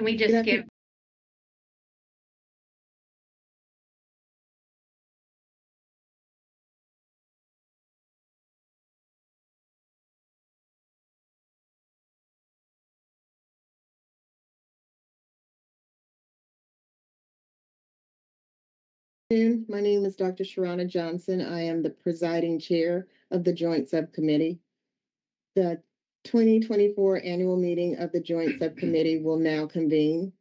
Can we just skip? My name is Dr. Sharana Johnson. I am the presiding chair of the Joint Subcommittee. The 2024 annual meeting of the Joint Subcommittee will now convene.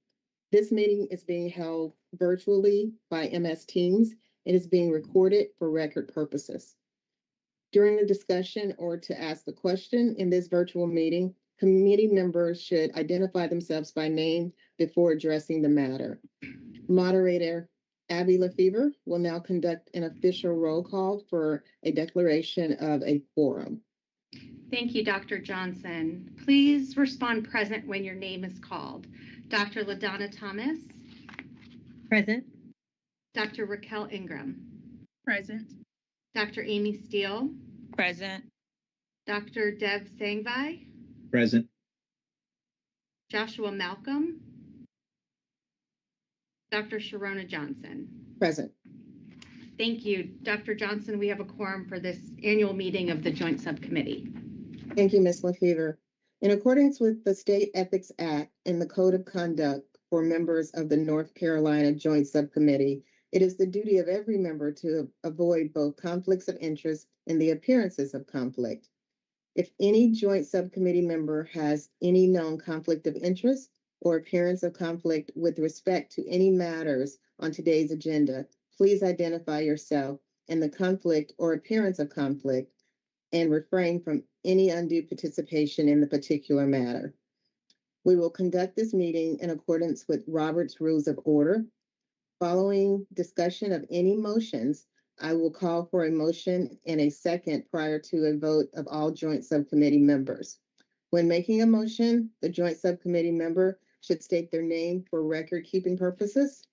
This meeting is being held virtually by MS Teams. It is being recorded for record purposes. During the discussion or to ask a question in this virtual meeting, committee members should identify themselves by name before addressing the matter. Moderator Abby Lefevre will now conduct an official roll call for a declaration of a quorum. Thank you, Dr. Johnson. Please respond present when your name is called. Dr. LaDonna Thomas. Present. Dr. Raquel Ingram. Present. Dr. Amy Steele. Present. Dr. Dev Sangvi. Present. Joshua Malcolm. Dr. Sharona Johnson. Present. Thank you. Dr. Johnson, we have a quorum for this annual meeting of the Joint Subcommittee. Thank you, Ms. Lefevre. In accordance with the State Ethics Act and the Code of Conduct for members of the North Carolina Joint Subcommittee, it is the duty of every member to avoid both conflicts of interest and the appearances of conflict. If any Joint Subcommittee member has any known conflict of interest or appearance of conflict with respect to any matters on today's agenda, please identify yourself and the conflict or appearance of conflict and refrain from any undue participation in the particular matter. We will conduct this meeting in accordance with Robert's Rules of Order. Following discussion of any motions, I will call for a motion and a second prior to a vote of all Joint Subcommittee members. When making a motion, the Joint Subcommittee member should state their name for record-keeping purposes.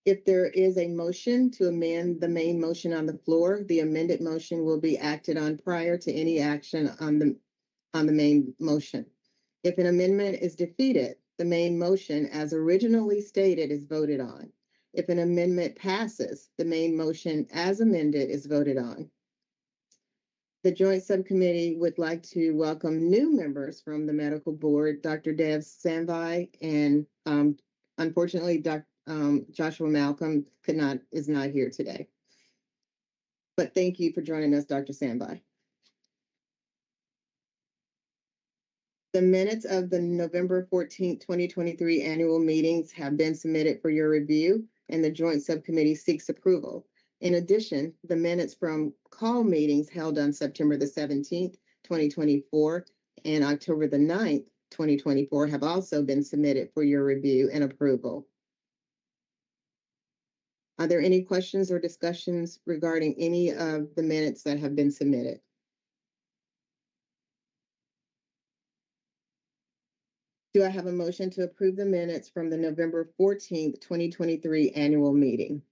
If there is a motion to amend the main motion on the floor, the amended motion will be acted on prior to any action on the main motion. If an amendment is defeated, the main motion as originally stated is voted on. If an amendment passes, the main motion as amended is voted on. The Joint Subcommittee would like to welcome new members from the Medical Board, Dr. Dev Sangvi, and unfortunately, Joshua Malcolm is not here today. But thank you for joining us, Dr. Sangvi. The minutes of the November 14th, 2023 annual meetings have been submitted for your review, and the Joint Subcommittee seeks approval. In addition, the minutes from call meetings held on September the 17th, 2024 and October the 9th, 2024 have also been submitted for your review and approval. Are there any questions or discussions regarding any of the minutes that have been submitted? Do I have a motion to approve the minutes from the November 14th, 2023 annual meeting?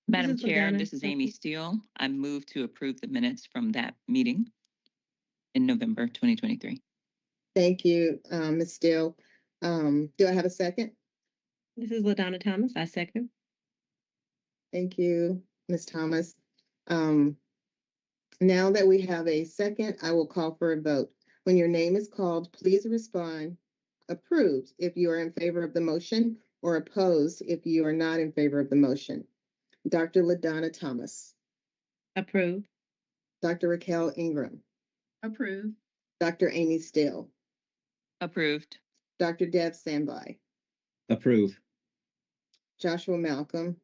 Madam Chair, this is Amy Steele. I move to approve the minutes from that meeting in November 2023. Thank you, Ms. Steele. Do I have a second? This is LaDonna Thomas. I second. Thank you, Ms. Thomas. Now that we have a second, I will call for a vote. When your name is called, please respond approved if you are in favor of the motion or opposed if you are not in favor of the motion. Dr. LaDonna Thomas. Approved. Dr. Raquel Ingram. Approved. Dr. Amy Steele. Approved. Dr. Dev Sangvi. Approve. Joshua Malcolm.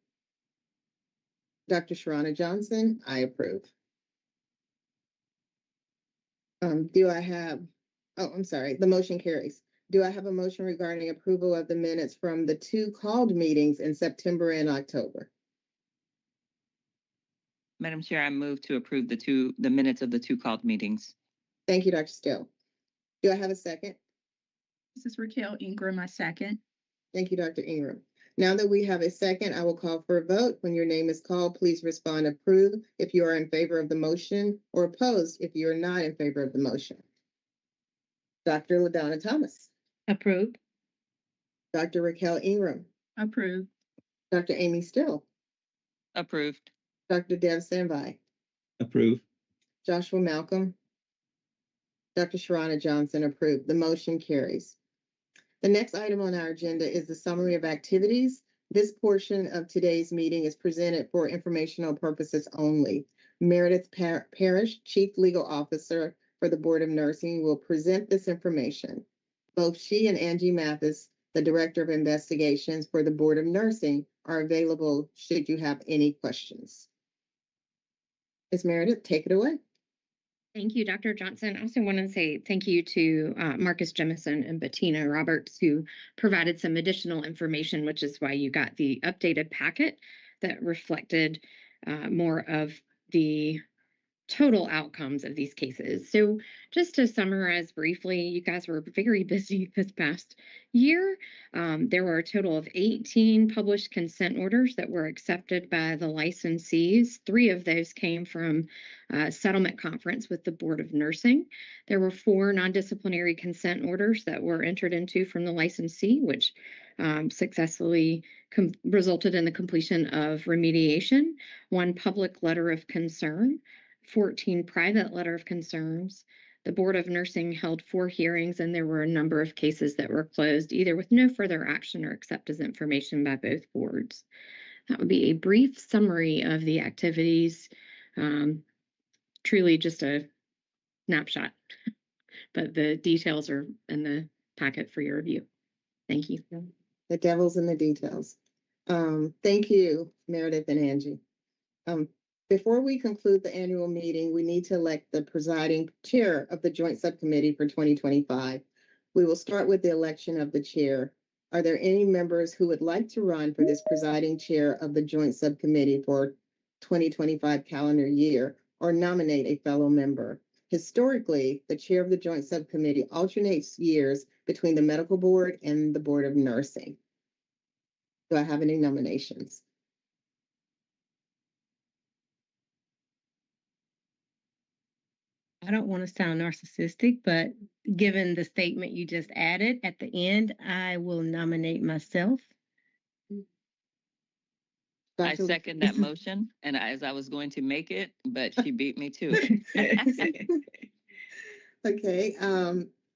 Dr. Sharona Johnson. I approve. The motion carries. Do I have a motion regarding approval of the minutes from the two called meetings in September and October? Madam Chair, I move to approve the minutes of the two called meetings. Thank you, Dr. Steele. Do I have a second? This is Raquel Ingram. I second. Thank you, Dr. Ingram. Now that we have a second, I will call for a vote. When your name is called, please respond approve if you are in favor of the motion or opposed if you are not in favor of the motion. Dr. LaDonna Thomas. Approved. Dr. Raquel Ingram, Approve. Dr. Amy Still, Approved. Dr. Deb Sanvi, Approve. Joshua Malcolm, Dr. Sharana Johnson, approved. The motion carries. The next item on our agenda is the summary of activities. This portion of today's meeting is presented for informational purposes only. Meredith Parrish, Chief Legal Officer for the Board of Nursing, will present this information. Both she and Angie Mathis, the Director of Investigations for the Board of Nursing, are available should you have any questions. Ms. Meredith, take it away. Thank you, Dr. Johnson. I also want to say thank you to Marcus Jemison and Bettina Roberts, who provided some additional information, which is why you got the updated packet that reflected more of the total outcomes of these cases. So just to summarize briefly, you guys were very busy this past year. There were a total of 18 published consent orders that were accepted by the licensees. 3 of those came from a settlement conference with the Board of Nursing. There were 4 non-disciplinary consent orders that were entered into from the licensee, which successfully resulted in the completion of remediation, 1 public letter of concern, 14 private letter of concerns. The Board of Nursing held 4 hearings, and there were a number of cases that were closed, either with no further action or accept as information by both boards. That would be a brief summary of the activities. Truly just a snapshot, but the details are in the packet for your review. Thank you. The devil's in the details. Thank you, Meredith and Angie. Before we conclude the annual meeting, we need to elect the presiding chair of the Joint Subcommittee for 2025. We will start with the election of the chair. Are there any members who would like to run for this presiding chair of the Joint Subcommittee for 2025 calendar year or nominate a fellow member? Historically, the chair of the Joint Subcommittee alternates years between the Medical Board and the Board of Nursing. Do I have any nominations? I don't want to sound narcissistic, but given the statement you just added at the end, I will nominate myself. I second that motion, and as I was going to make it, but she beat me to it. Okay,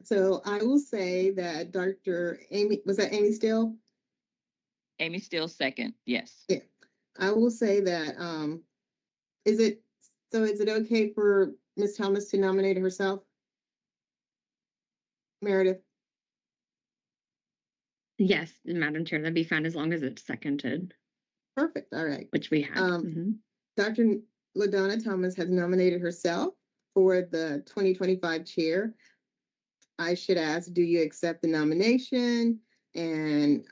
so I will say that Dr. Amy, was that Amy Still? Amy Still second, yes. Yeah, I will say that, is it okay for Ms. Thomas to nominate herself? Meredith? Yes, Madam Chair, that'd be fine as long as it's seconded, Perfect, all right. which we have. Dr. LaDonna Thomas has nominated herself for the 2025 chair. I should ask, do you accept the nomination? And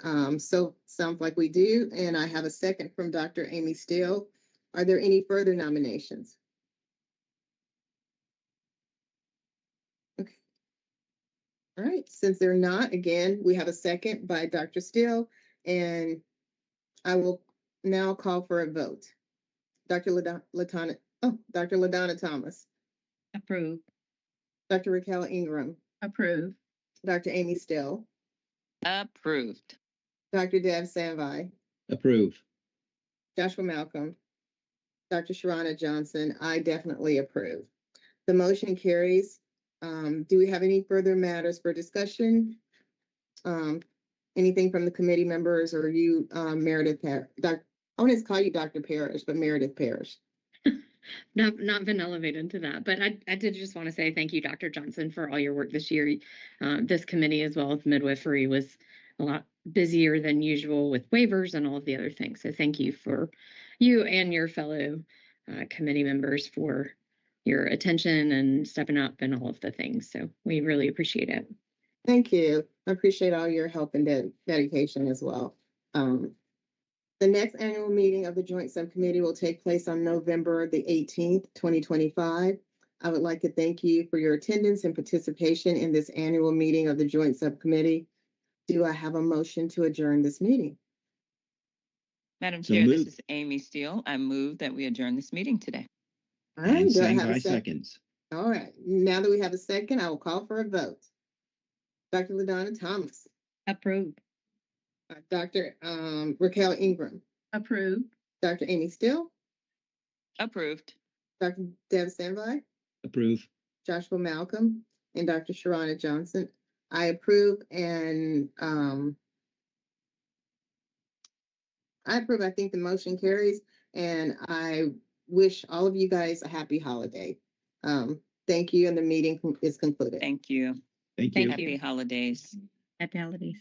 so sounds like we do. And I have a second from Dr. Amy Still. Are there any further nominations? Okay. All right, since they're not, again, we have a second by Dr. Still, and I will now call for a vote. Dr. LaDonna Thomas. Approve. Dr. Raquel Ingram. Approve. Dr. Amy Still. Approved. Dr. Deb Sanvi. Approve. Joshua Malcolm. Dr. Sharana Johnson. I definitely approve. The motion carries. Do we have any further matters for discussion? Anything from the committee members or you, Meredith Parrish? I want to call you Dr. Parrish, but Meredith Parrish. Not been elevated to that, but I did just want to say thank you, Dr. Johnson, for all your work this year. This committee, as well as midwifery, was a lot busier than usual with waivers and all of the other things. So thank you for you and your fellow committee members for your attention and stepping up and all of the things. So we really appreciate it. Thank you. I appreciate all your help and dedication as well. The next annual meeting of the Joint Subcommittee will take place on November the 18th, 2025. I would like to thank you for your attendance and participation in this annual meeting of the Joint Subcommittee. Do I have a motion to adjourn this meeting? Madam So Chair, this moved. is Amy Steele. I move that we adjourn this meeting today. All right, And do I have a Sanvi second? seconds. All right, now that we have a second, I will call for a vote. Dr. LaDonna Thomas. Approve. Dr. Raquel Ingram, Approved. Dr. Amy Still, Approved. Dr. Deb Standby, Approve. Joshua Malcolm, and Dr. Sharona Johnson. I approve, and I think the motion carries, and I wish all of you guys a happy holiday. Thank you, and the meeting is concluded. Thank you. Thank you. Thank you. Happy holidays. Happy holidays.